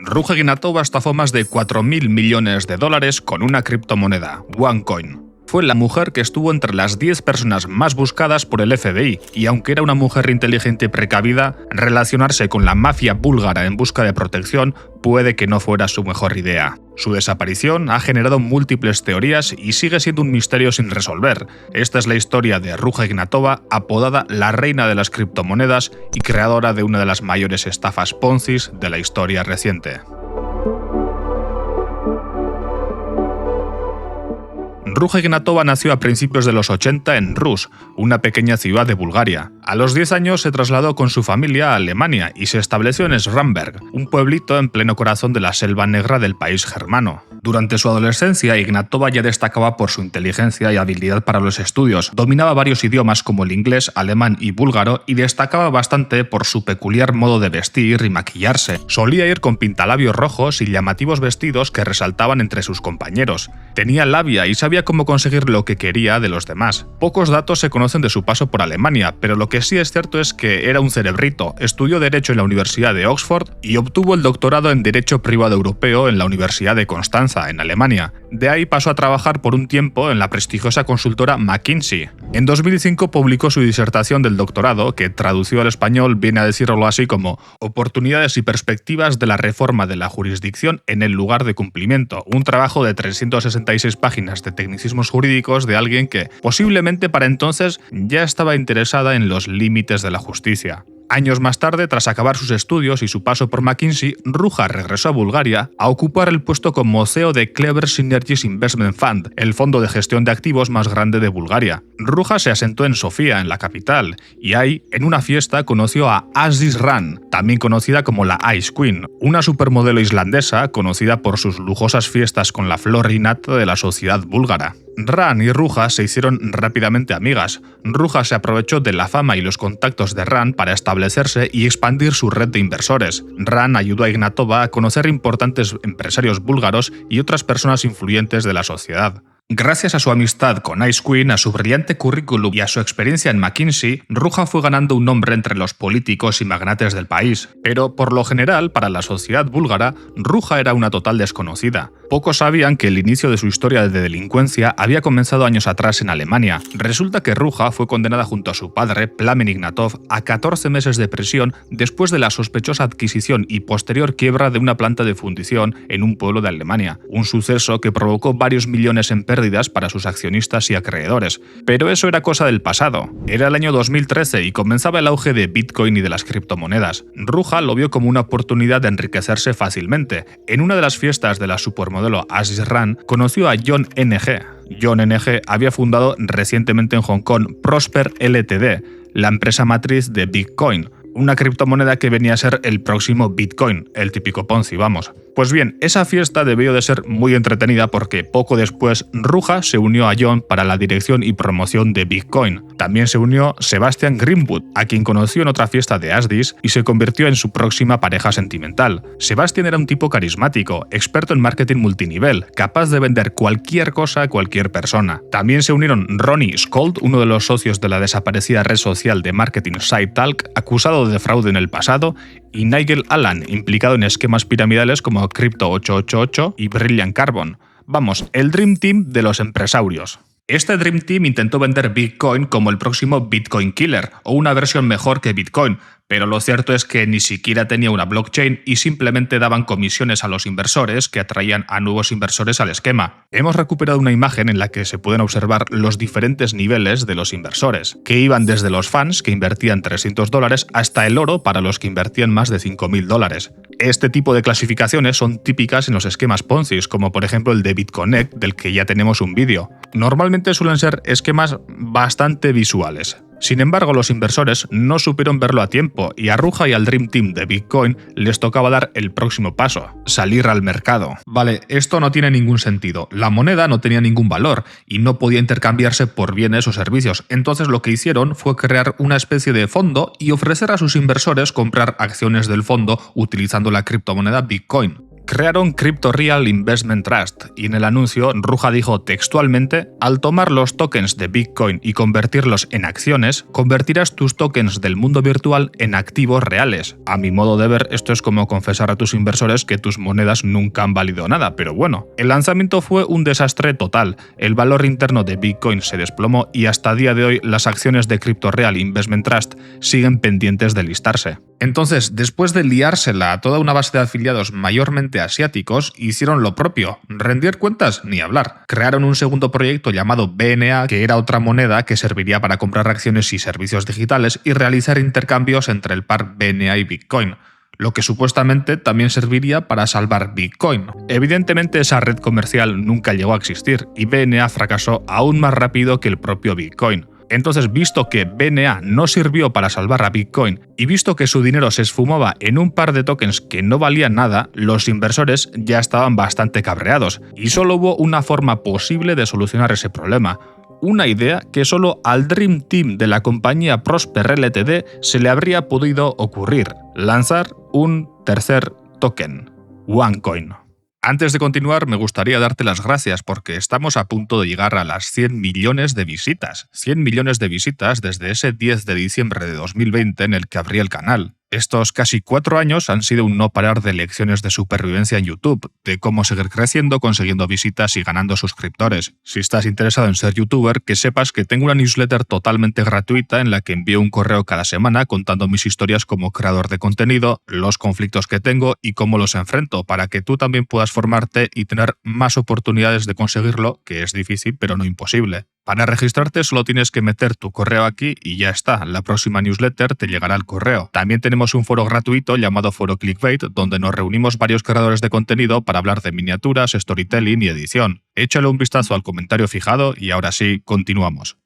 Ruja Ignatova estafó más de 4.000 millones de dólares con una criptomoneda, OneCoin. Fue la mujer que estuvo entre las 10 personas más buscadas por el FBI, y aunque era una mujer inteligente y precavida, relacionarse con la mafia búlgara en busca de protección puede que no fuera su mejor idea. Su desaparición ha generado múltiples teorías y sigue siendo un misterio sin resolver. Esta es la historia de Ruja Ignatova, apodada la reina de las criptomonedas y creadora de una de las mayores estafas Ponzi de la historia reciente. Ruja Ignatova nació a principios de los 80 en Rus, una pequeña ciudad de Bulgaria. A los 10 años se trasladó con su familia a Alemania y se estableció en Schramberg, un pueblito en pleno corazón de la selva negra del país germano. Durante su adolescencia, Ignatova ya destacaba por su inteligencia y habilidad para los estudios. Dominaba varios idiomas como el inglés, alemán y búlgaro y destacaba bastante por su peculiar modo de vestir y maquillarse. Solía ir con pintalabios rojos y llamativos vestidos que resaltaban entre sus compañeros. Tenía labia y sabía cómo conseguir lo que quería de los demás. Pocos datos se conocen de su paso por Alemania, pero lo que sí es cierto es que era un cerebrito. Estudió Derecho en la Universidad de Oxford y obtuvo el doctorado en Derecho Privado Europeo en la Universidad de Constanza, en Alemania. De ahí pasó a trabajar por un tiempo en la prestigiosa consultora McKinsey. En 2005 publicó su disertación del doctorado, que traducido al español viene a decirlo así como Oportunidades y perspectivas de la reforma de la jurisdicción en el lugar de cumplimiento, un trabajo de 366 páginas de tecnicismos jurídicos de alguien que, posiblemente para entonces, ya estaba interesada en los límites de la justicia. Años más tarde, tras acabar sus estudios y su paso por McKinsey, Ruja regresó a Bulgaria a ocupar el puesto como CEO de Clever Synergies Investment Fund, el fondo de gestión de activos más grande de Bulgaria. Ruja se asentó en Sofía, en la capital, y ahí, en una fiesta, conoció a Aziz Ran, también conocida como la Ice Queen, una supermodelo islandesa conocida por sus lujosas fiestas con la flor y nata de la sociedad búlgara. Ran y Ruja se hicieron rápidamente amigas. Ruja se aprovechó de la fama y los contactos de Ran para establecerse y expandir su red de inversores. Ran ayudó a Ignatova a conocer importantes empresarios búlgaros y otras personas influyentes de la sociedad. Gracias a su amistad con Ice Queen, a su brillante currículum y a su experiencia en McKinsey, Ruja fue ganando un nombre entre los políticos y magnates del país. Pero, por lo general, para la sociedad búlgara, Ruja era una total desconocida. Pocos sabían que el inicio de su historia de delincuencia había comenzado años atrás en Alemania. Resulta que Ruja fue condenada junto a su padre, Plamen Ignatov, a 14 meses de prisión después de la sospechosa adquisición y posterior quiebra de una planta de fundición en un pueblo de Alemania, un suceso que provocó varios millones en pérdidas para sus accionistas y acreedores. Pero eso era cosa del pasado. Era el año 2013 y comenzaba el auge de Bitcoin y de las criptomonedas. Ruja lo vio como una oportunidad de enriquecerse fácilmente. En una de las fiestas de la supermodelo Aziz Ran, conoció a John Ng. John Ng había fundado recientemente en Hong Kong Prosper Ltd, la empresa matriz de Bitcoin, una criptomoneda que venía a ser el próximo Bitcoin, el típico Ponzi, vamos. Pues bien, esa fiesta debió de ser muy entretenida porque poco después Ruja se unió a John para la dirección y promoción de Bitcoin. También se unió Sebastian Greenwood, a quien conoció en otra fiesta de Asdis y se convirtió en su próxima pareja sentimental. Sebastian era un tipo carismático, experto en marketing multinivel, capaz de vender cualquier cosa a cualquier persona. También se unieron Ronnie Skold, uno de los socios de la desaparecida red social de marketing SideTalk, acusado de fraude en el pasado, y Nigel Allan, implicado en esquemas piramidales como Crypto 888 y Brilliant Carbon. Vamos, el Dream Team de los empresarios. Este Dream Team intentó vender Bitcoin como el próximo Bitcoin Killer, o una versión mejor que Bitcoin, pero lo cierto es que ni siquiera tenía una blockchain y simplemente daban comisiones a los inversores que atraían a nuevos inversores al esquema. Hemos recuperado una imagen en la que se pueden observar los diferentes niveles de los inversores, que iban desde los fans, que invertían $300, hasta el oro para los que invertían más de $5.000. Este tipo de clasificaciones son típicas en los esquemas Ponzi, como por ejemplo el de BitConnect, del que ya tenemos un vídeo. Normalmente suelen ser esquemas bastante visuales. Sin embargo, los inversores no supieron verlo a tiempo y a Ruja y al Dream Team de Bitcoin les tocaba dar el próximo paso, salir al mercado. Vale, esto no tiene ningún sentido. La moneda no tenía ningún valor y no podía intercambiarse por bienes o servicios. Entonces lo que hicieron fue crear una especie de fondo y ofrecer a sus inversores comprar acciones del fondo utilizando la criptomoneda Bitcoin. Crearon Crypto Real Investment Trust y en el anuncio Ruja dijo textualmente: al tomar los tokens de Bitcoin y convertirlos en acciones, convertirás tus tokens del mundo virtual en activos reales. A mi modo de ver, esto es como confesar a tus inversores que tus monedas nunca han valido nada, pero bueno. El lanzamiento fue un desastre total, el valor interno de Bitcoin se desplomó y hasta día de hoy las acciones de Crypto Real Investment Trust siguen pendientes de listarse. Entonces, después de liársela a toda una base de afiliados mayormente asiáticos, hicieron lo propio. ¿Rendir cuentas? Ni hablar. Crearon un segundo proyecto llamado BNA, que era otra moneda que serviría para comprar acciones y servicios digitales y realizar intercambios entre el par BNA y Bitcoin, lo que supuestamente también serviría para salvar Bitcoin. Evidentemente esa red comercial nunca llegó a existir y BNA fracasó aún más rápido que el propio Bitcoin. Entonces, visto que BNA no sirvió para salvar a Bitcoin y visto que su dinero se esfumaba en un par de tokens que no valían nada, los inversores ya estaban bastante cabreados y solo hubo una forma posible de solucionar ese problema. Una idea que solo al Dream Team de la compañía Prosper Ltd se le habría podido ocurrir: lanzar un tercer token, OneCoin. Antes de continuar, me gustaría darte las gracias porque estamos a punto de llegar a las 100 millones de visitas. 100 millones de visitas desde ese 10 de diciembre de 2020 en el que abrí el canal. Estos casi 4 años han sido un no parar de lecciones de supervivencia en YouTube, de cómo seguir creciendo, consiguiendo visitas y ganando suscriptores. Si estás interesado en ser youtuber, que sepas que tengo una newsletter totalmente gratuita en la que envío un correo cada semana contando mis historias como creador de contenido, los conflictos que tengo y cómo los enfrento, para que tú también puedas formarte y tener más oportunidades de conseguirlo, que es difícil pero no imposible. Para registrarte solo tienes que meter tu correo aquí y ya está, la próxima newsletter te llegará al correo. También tenemos un foro gratuito llamado Foro Clickbait, donde nos reunimos varios creadores de contenido para hablar de miniaturas, storytelling y edición. Échale un vistazo al comentario fijado y ahora sí, continuamos.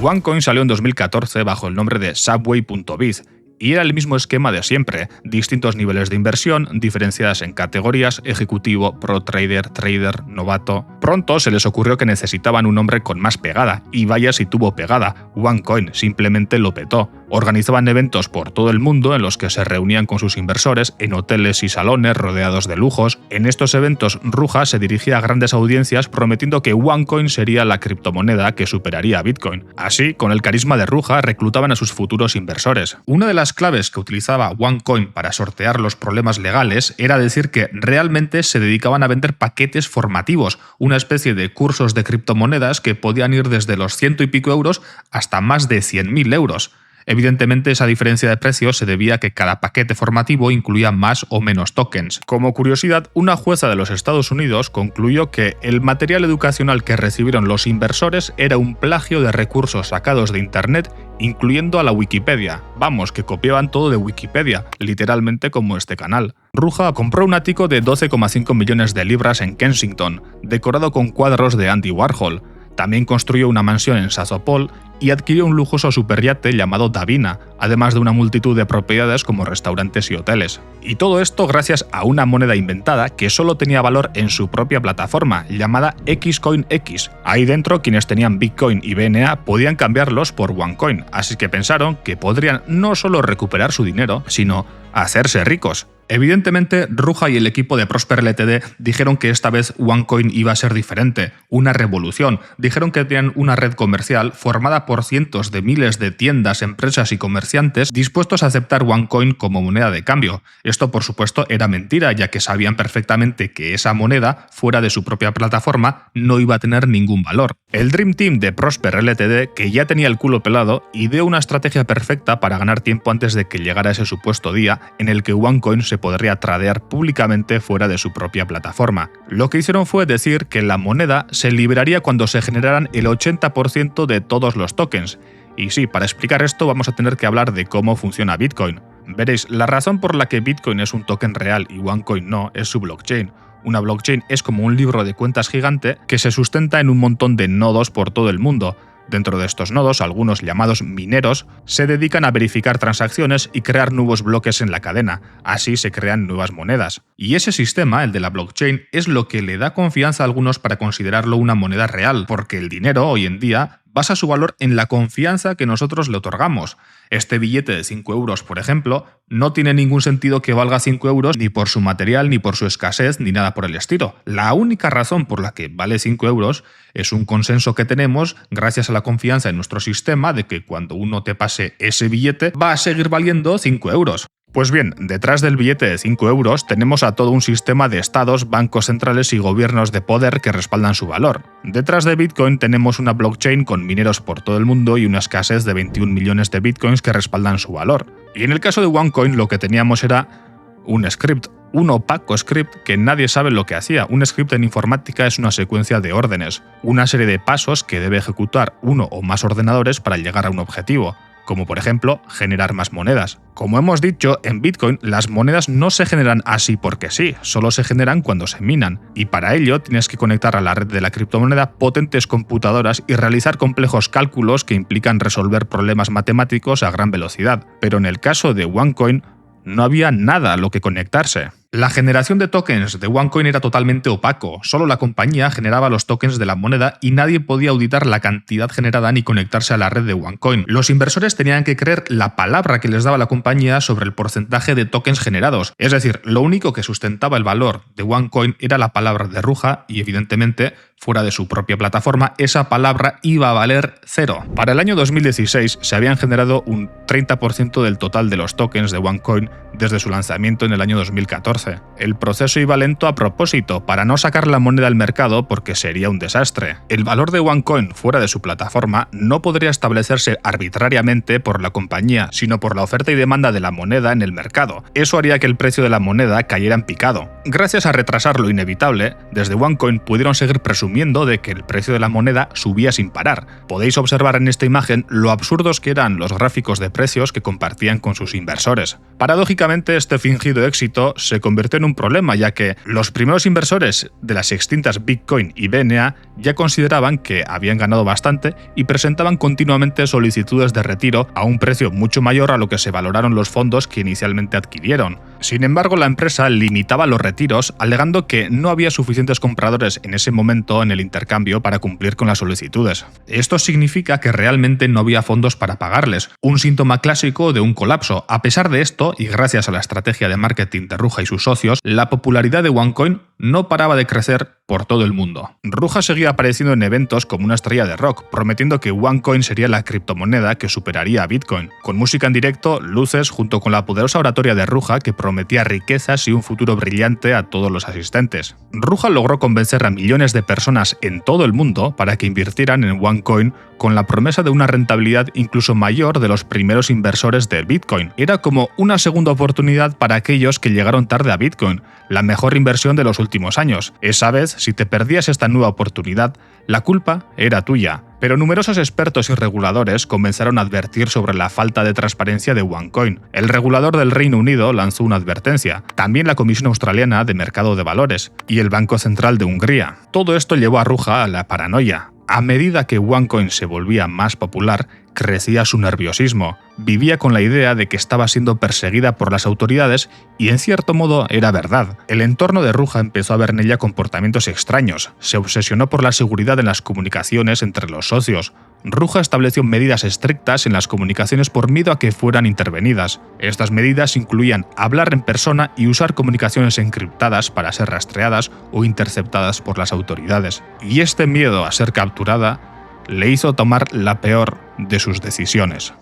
OneCoin salió en 2014 bajo el nombre de Subway.biz, y era el mismo esquema de siempre: distintos niveles de inversión, diferenciadas en categorías: ejecutivo, pro trader, trader, novato. Pronto se les ocurrió que necesitaban un nombre con más pegada, y vaya si tuvo pegada. OneCoin simplemente lo petó. Organizaban eventos por todo el mundo en los que se reunían con sus inversores en hoteles y salones rodeados de lujos. En estos eventos, Ruja se dirigía a grandes audiencias prometiendo que OneCoin sería la criptomoneda que superaría a Bitcoin. Así, con el carisma de Ruja, reclutaban a sus futuros inversores. Una de las claves que utilizaba OneCoin para sortear los problemas legales era decir que realmente se dedicaban a vender paquetes formativos, una especie de cursos de criptomonedas que podían ir desde los 100 y pico euros hasta más de 100.000 euros. Evidentemente, esa diferencia de precio se debía a que cada paquete formativo incluía más o menos tokens. Como curiosidad, una jueza de los Estados Unidos concluyó que el material educacional que recibieron los inversores era un plagio de recursos sacados de Internet, incluyendo a la Wikipedia. Vamos, que copiaban todo de Wikipedia, literalmente como este canal. Ruja compró un ático de 12,5 millones de libras en Kensington, decorado con cuadros de Andy Warhol. También construyó una mansión en Sazopol y adquirió un lujoso superyate llamado Davina, además de una multitud de propiedades como restaurantes y hoteles. Y todo esto gracias a una moneda inventada que solo tenía valor en su propia plataforma, llamada XCoinX. Ahí dentro, quienes tenían Bitcoin y BNA podían cambiarlos por OneCoin, así que pensaron que podrían no solo recuperar su dinero, sino hacerse ricos. Evidentemente, Ruja y el equipo de Prosper Ltd dijeron que esta vez OneCoin iba a ser diferente, una revolución. Dijeron que tenían una red comercial formada por cientos de miles de tiendas, empresas y comerciantes dispuestos a aceptar OneCoin como moneda de cambio. Esto, por supuesto, era mentira, ya que sabían perfectamente que esa moneda, fuera de su propia plataforma, no iba a tener ningún valor. El Dream Team de Prosper Ltd, que ya tenía el culo pelado, ideó una estrategia perfecta para ganar tiempo antes de que llegara ese supuesto día en el que OneCoin se podría tradear públicamente fuera de su propia plataforma. Lo que hicieron fue decir que la moneda se liberaría cuando se generaran el 80% de todos los tokens. Y sí, para explicar esto vamos a tener que hablar de cómo funciona Bitcoin. Veréis, la razón por la que Bitcoin es un token real y OneCoin no es su blockchain. Una blockchain es como un libro de cuentas gigante que se sustenta en un montón de nodos por todo el mundo. Dentro de estos nodos, algunos llamados mineros, se dedican a verificar transacciones y crear nuevos bloques en la cadena. Así se crean nuevas monedas. Y ese sistema, el de la blockchain, es lo que le da confianza a algunos para considerarlo una moneda real, porque el dinero hoy en día basa su valor en la confianza que nosotros le otorgamos. Este billete de 5 euros, por ejemplo, no tiene ningún sentido que valga 5 euros ni por su material, ni por su escasez, ni nada por el estilo. La única razón por la que vale 5 euros es un consenso que tenemos gracias a la confianza en nuestro sistema de que cuando uno te pase ese billete va a seguir valiendo 5 euros. Pues bien, detrás del billete de 5 euros tenemos a todo un sistema de estados, bancos centrales y gobiernos de poder que respaldan su valor. Detrás de Bitcoin tenemos una blockchain con mineros por todo el mundo y una escasez de 21 millones de Bitcoins que respaldan su valor. Y en el caso de OneCoin lo que teníamos era un script, un opaco script que nadie sabe lo que hacía. Un script en informática es una secuencia de órdenes, una serie de pasos que debe ejecutar uno o más ordenadores para llegar a un objetivo, como por ejemplo generar más monedas. Como hemos dicho, en Bitcoin las monedas no se generan así porque sí, solo se generan cuando se minan, y para ello tienes que conectar a la red de la criptomoneda potentes computadoras y realizar complejos cálculos que implican resolver problemas matemáticos a gran velocidad. Pero en el caso de OneCoin no había nada a lo que conectarse. La generación de tokens de OneCoin era totalmente opaco, solo la compañía generaba los tokens de la moneda y nadie podía auditar la cantidad generada ni conectarse a la red de OneCoin. Los inversores tenían que creer la palabra que les daba la compañía sobre el porcentaje de tokens generados, es decir, lo único que sustentaba el valor de OneCoin era la palabra de Ruja y evidentemente, fuera de su propia plataforma, esa palabra iba a valer 0. Para el año 2016 se habían generado un 30% del total de los tokens de OneCoin desde su lanzamiento en el año 2014. El proceso iba lento a propósito, para no sacar la moneda al mercado porque sería un desastre. El valor de OneCoin fuera de su plataforma no podría establecerse arbitrariamente por la compañía, sino por la oferta y demanda de la moneda en el mercado. Eso haría que el precio de la moneda cayera en picado. Gracias a retrasar lo inevitable, desde OneCoin pudieron seguir presumiendo de que el precio de la moneda subía sin parar. Podéis observar en esta imagen lo absurdos que eran los gráficos de precios que compartían con sus inversores. Paradójicamente, este fingido éxito se convirtió en un problema, ya que los primeros inversores de las extintas Bitcoin y BNA ya consideraban que habían ganado bastante y presentaban continuamente solicitudes de retiro a un precio mucho mayor a lo que se valoraron los fondos que inicialmente adquirieron. Sin embargo, la empresa limitaba los retiros alegando que no había suficientes compradores en ese momento en el intercambio para cumplir con las solicitudes. Esto significa que realmente no había fondos para pagarles, un síntoma clásico de un colapso. A pesar de esto, y gracias a la estrategia de marketing de Ruja y sus socios, la popularidad de OneCoin no paraba de crecer por todo el mundo. Ruja seguía apareciendo en eventos como una estrella de rock, prometiendo que OneCoin sería la criptomoneda que superaría a Bitcoin, con música en directo, luces, junto con la poderosa oratoria de Ruja que prometía riquezas y un futuro brillante a todos los asistentes. Ruja logró convencer a millones de personas en todo el mundo para que invirtieran en OneCoin con la promesa de una rentabilidad incluso mayor de los primeros inversores de Bitcoin. Era como una segunda oportunidad para aquellos que llegaron tarde a Bitcoin, la mejor inversión de los últimos años. Esa vez, si te perdías esta nueva oportunidad, la culpa era tuya. Pero numerosos expertos y reguladores comenzaron a advertir sobre la falta de transparencia de OneCoin. El regulador del Reino Unido lanzó una advertencia, también la Comisión Australiana de Mercado de Valores y el Banco Central de Hungría. Todo esto llevó a Ruja a la paranoia. A medida que OneCoin se volvía más popular, crecía su nerviosismo. Vivía con la idea de que estaba siendo perseguida por las autoridades y en cierto modo era verdad. El entorno de Ruja empezó a ver en ella comportamientos extraños. Se obsesionó por la seguridad en las comunicaciones entre los socios. Ruja estableció medidas estrictas en las comunicaciones por miedo a que fueran intervenidas. Estas medidas incluían hablar en persona y usar comunicaciones encriptadas para ser rastreadas o interceptadas por las autoridades. Y este miedo a ser capturada le hizo tomar la peor de sus decisiones.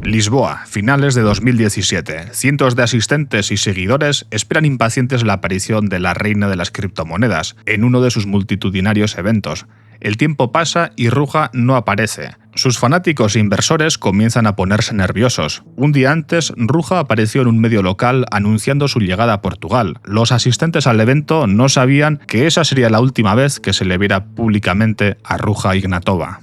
Lisboa, finales de 2017. Cientos de asistentes y seguidores esperan impacientes la aparición de la reina de las criptomonedas en uno de sus multitudinarios eventos. El tiempo pasa y Ruja no aparece. Sus fanáticos e inversores comienzan a ponerse nerviosos. Un día antes, Ruja apareció en un medio local anunciando su llegada a Portugal. Los asistentes al evento no sabían que esa sería la última vez que se le viera públicamente a Ruja Ignatova.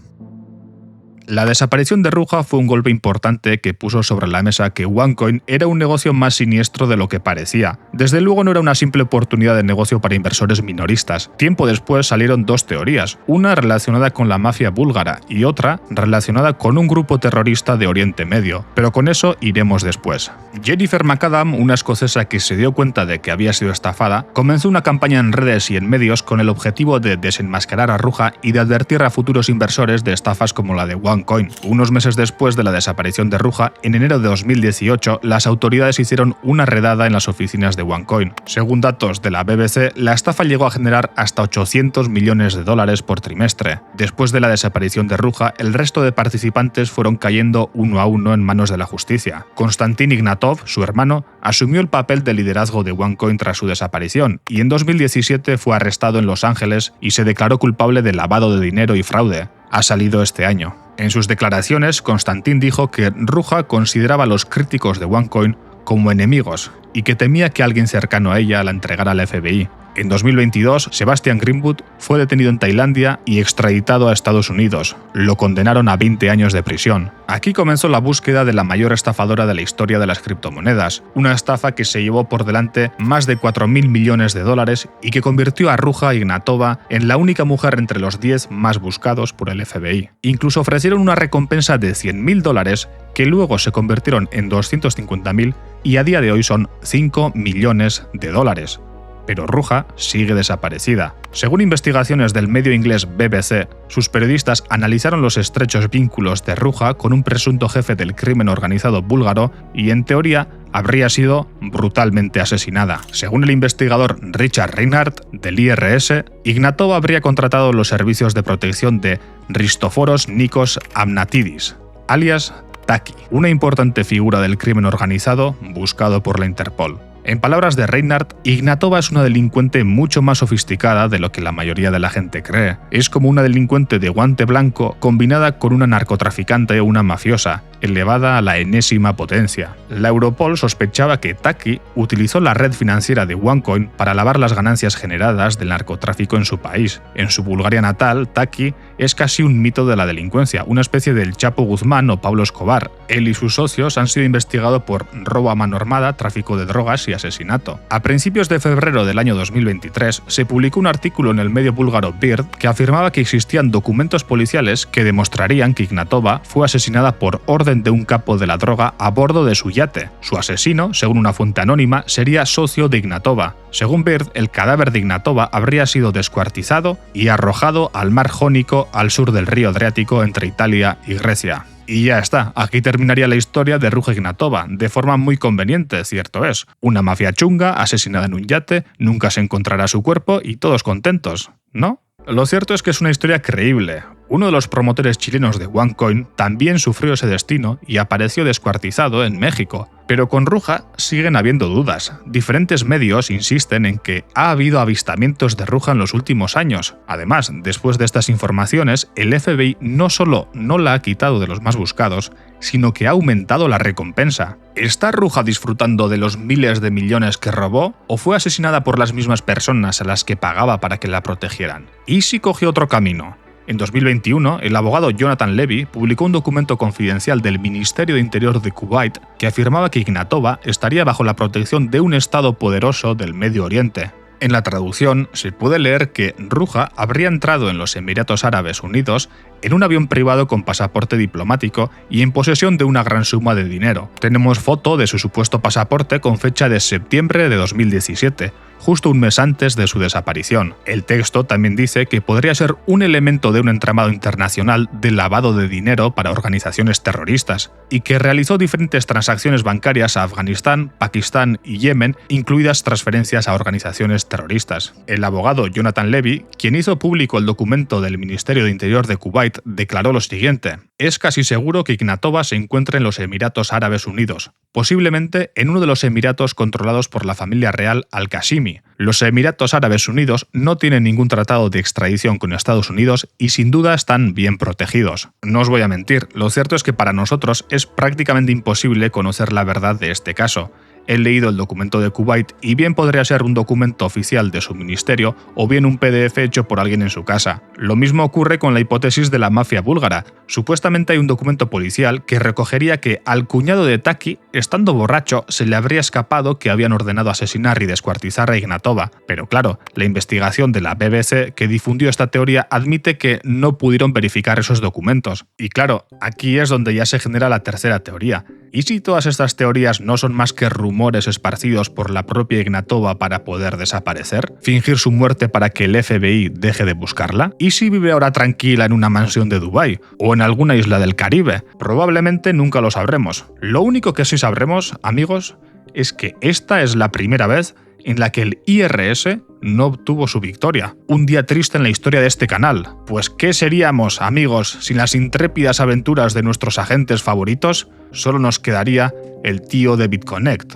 La desaparición de Ruja fue un golpe importante que puso sobre la mesa que OneCoin era un negocio más siniestro de lo que parecía. Desde luego no era una simple oportunidad de negocio para inversores minoristas. Tiempo después salieron dos teorías, una relacionada con la mafia búlgara y otra relacionada con un grupo terrorista de Oriente Medio, pero con eso iremos después. Jennifer McAdam, una escocesa que se dio cuenta de que había sido estafada, comenzó una campaña en redes y en medios con el objetivo de desenmascarar a Ruja y de advertir a futuros inversores de estafas como la de OneCoin. Unos meses después de la desaparición de Ruja, en enero de 2018, las autoridades hicieron una redada en las oficinas de OneCoin. Según datos de la BBC, la estafa llegó a generar hasta 800 millones de dólares por trimestre. Después de la desaparición de Ruja, el resto de participantes fueron cayendo uno a uno en manos de la justicia. Konstantin Ignatov, su hermano, asumió el papel de liderazgo de OneCoin tras su desaparición y en 2017 fue arrestado en Los Ángeles y se declaró culpable de lavado de dinero y fraude. Ha salido este año. En sus declaraciones, Konstantin dijo que Ruja consideraba a los críticos de OneCoin como enemigos y que temía que alguien cercano a ella la entregara al FBI. En 2022, Sebastian Greenwood fue detenido en Tailandia y extraditado a Estados Unidos. Lo condenaron a 20 años de prisión. Aquí comenzó la búsqueda de la mayor estafadora de la historia de las criptomonedas, una estafa que se llevó por delante más de 4.000 millones de dólares y que convirtió a Ruja Ignatova en la única mujer entre los 10 más buscados por el FBI. Incluso ofrecieron una recompensa de 100.000 dólares que luego se convirtieron en 250.000 y a día de hoy son 5 millones de dólares. Pero Ruja sigue desaparecida. Según investigaciones del medio inglés BBC, sus periodistas analizaron los estrechos vínculos de Ruja con un presunto jefe del crimen organizado búlgaro y, en teoría, habría sido brutalmente asesinada. Según el investigador Richard Reinhardt, del IRS, Ignatova habría contratado los servicios de protección de Ristoforos Nikos Amnatidis, alias Taki, una importante figura del crimen organizado buscado por la Interpol. En palabras de Reinhardt, Ignatova es una delincuente mucho más sofisticada de lo que la mayoría de la gente cree. Es como una delincuente de guante blanco combinada con una narcotraficante o una mafiosa, elevada a la enésima potencia. La Europol sospechaba que Taki utilizó la red financiera de OneCoin para lavar las ganancias generadas del narcotráfico en su país. En su Bulgaria natal, Taki es casi un mito de la delincuencia, una especie del Chapo Guzmán o Pablo Escobar. Él y sus socios han sido investigados por robo a mano armada, tráfico de drogas y asesinato. A principios de febrero del año 2023 se publicó un artículo en el medio búlgaro Bird que afirmaba que existían documentos policiales que demostrarían que Ignatova fue asesinada por orden de un capo de la droga a bordo de su yate. Su asesino, según una fuente anónima, sería socio de Ignatova. Según Bird, el cadáver de Ignatova habría sido descuartizado y arrojado al mar Jónico al sur del río Adriático entre Italia y Grecia. Y ya está, aquí terminaría la historia de Ruja Ignatova, de forma muy conveniente, cierto es. Una mafia chunga, asesinada en un yate, nunca se encontrará su cuerpo y todos contentos, ¿no? Lo cierto es que es una historia creíble. Uno de los promotores chilenos de OneCoin también sufrió ese destino y apareció descuartizado en México. Pero con Ruja siguen habiendo dudas. Diferentes medios insisten en que ha habido avistamientos de Ruja en los últimos años. Además, después de estas informaciones, el FBI no solo no la ha quitado de los más buscados, sino que ha aumentado la recompensa. ¿Está Ruja disfrutando de los miles de millones que robó o fue asesinada por las mismas personas a las que pagaba para que la protegieran? ¿Y si cogió otro camino? En 2021, el abogado Jonathan Levy publicó un documento confidencial del Ministerio de Interior de Kuwait que afirmaba que Ignatova estaría bajo la protección de un estado poderoso del Medio Oriente. En la traducción se puede leer que Ruja habría entrado en los Emiratos Árabes Unidos en un avión privado con pasaporte diplomático y en posesión de una gran suma de dinero. Tenemos foto de su supuesto pasaporte con fecha de septiembre de 2017, justo un mes antes de su desaparición. El texto también dice que podría ser un elemento de un entramado internacional de lavado de dinero para organizaciones terroristas y que realizó diferentes transacciones bancarias a Afganistán, Pakistán y Yemen, incluidas transferencias a organizaciones terroristas. El abogado Jonathan Levy, quien hizo público el documento del Ministerio de Interior de Kuwait, declaró lo siguiente: es casi seguro que Ignatova se encuentre en los Emiratos Árabes Unidos, posiblemente en uno de los emiratos controlados por la familia real Al-Qasimi. Los Emiratos Árabes Unidos no tienen ningún tratado de extradición con Estados Unidos y sin duda están bien protegidos. No os voy a mentir, lo cierto es que para nosotros es prácticamente imposible conocer la verdad de este caso. He leído el documento de Kuwait y bien podría ser un documento oficial de su ministerio o bien un PDF hecho por alguien en su casa. Lo mismo ocurre con la hipótesis de la mafia búlgara. Supuestamente hay un documento policial que recogería que al cuñado de Taki, estando borracho, se le habría escapado que habían ordenado asesinar y descuartizar a Ignatova. Pero claro, la investigación de la BBC que difundió esta teoría admite que no pudieron verificar esos documentos. Y claro, aquí es donde ya se genera la tercera teoría. ¿Y si todas estas teorías no son más que rumores esparcidos por la propia Ignatova para poder desaparecer? ¿Fingir su muerte para que el FBI deje de buscarla? ¿Y si vive ahora tranquila en una mansión de Dubái? ¿O en alguna isla del Caribe? Probablemente nunca lo sabremos. Lo único que sí sabremos, amigos, es que esta es la primera vez en la que el IRS no obtuvo su victoria. Un día triste en la historia de este canal. Pues ¿qué seríamos, amigos, sin las intrépidas aventuras de nuestros agentes favoritos? Solo nos quedaría el tío de BitConnect.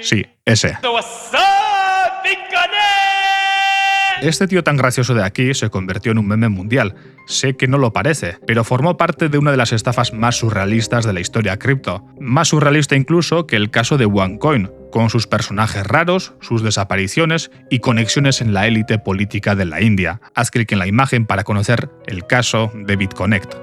Sí, ese. Este tío tan gracioso de aquí se convirtió en un meme mundial. Sé que no lo parece, pero formó parte de una de las estafas más surrealistas de la historia cripto. Más surrealista incluso que el caso de OneCoin, con sus personajes raros, sus desapariciones y conexiones en la élite política de la India. Haz clic en la imagen para conocer el caso de BitConnect.